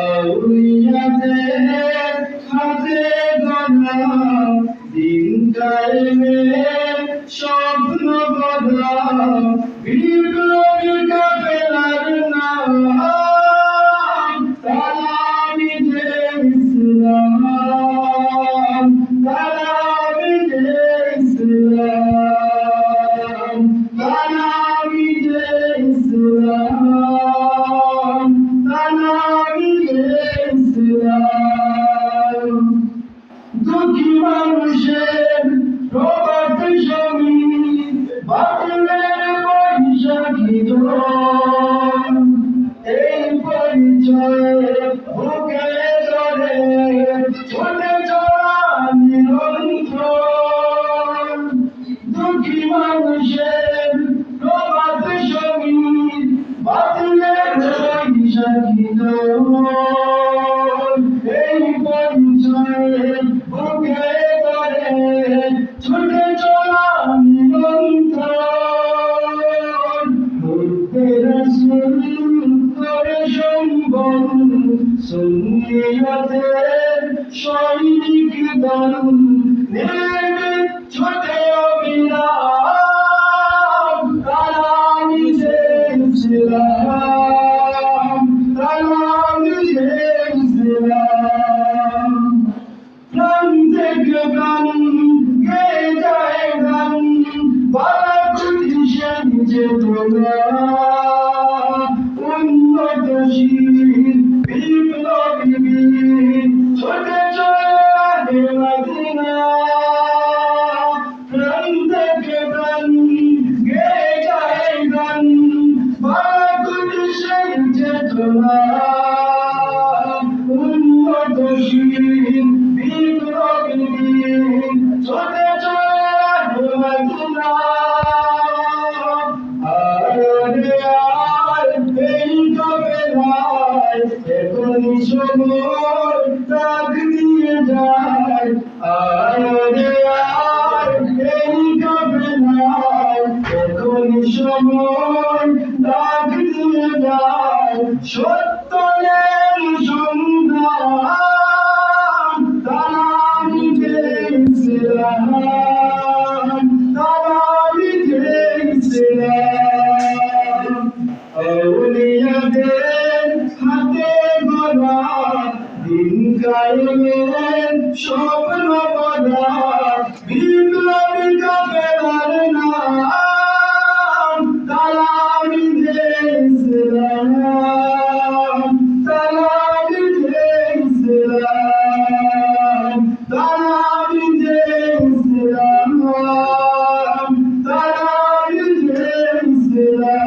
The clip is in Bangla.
আউলিয়াদের হাতে গড়া দিন কায়েমের স্বপ্ন গড়া বিপ্লবী কাফেলার নাম তালামিজে ইসলাম তালামিজে ইসলাম তালামিজে ইসলাম তালামিজে ইসলাম দুঃখী মানুষের প্রভাত জমি বাতিলের বৈশাখী ঝড় এই পরিচয়ে বুকে ধরে ছোটে চলা নিরন্তর দুঃখী মানুষের প্রভাত জমি বাতিলের বৈশাখী ঝড় এই পরিচয়ে বুকে ধরে ছুটে চলা নিরন্তর মুক্তি রাসূল করে সম্বল সুন্নিয়তের সৈনিক দল নেমে ছোটে অবিরাম তালামিজে ইসলাম তালামিজে ইসলাম প্রাণ থেকে প্রাণ গেয়ে যায় গান বালাকুটি সেন চেতনা উন্নতশীল বিপ্লবী বীর ছোটে চলে মদিনা প্রাণ থেকে প্রাণ গেয়ে যায় গান বালাকুটি সেন চেতনা উন্নতশীল বিপ্লবী বীর ছোটে চলে মদিনা এখনই সময় ডাক দিয়ে যায় আরে আর এই কাফেলায় এখনই সময় ডাক দিয়ে যায় সত্যের সন্ধান তালামিজে ইসলাম তালামিজে ইসলাম আউলিয়াদের হাতে গড়া দিন কায়েমের স্বপ্ন গড়া বিপ্লবী কাফেলার নাম তালামিজে ইসলাম তালামিজে ইসলাম তালামিজে ইসলাম তালামিজে ইসলাম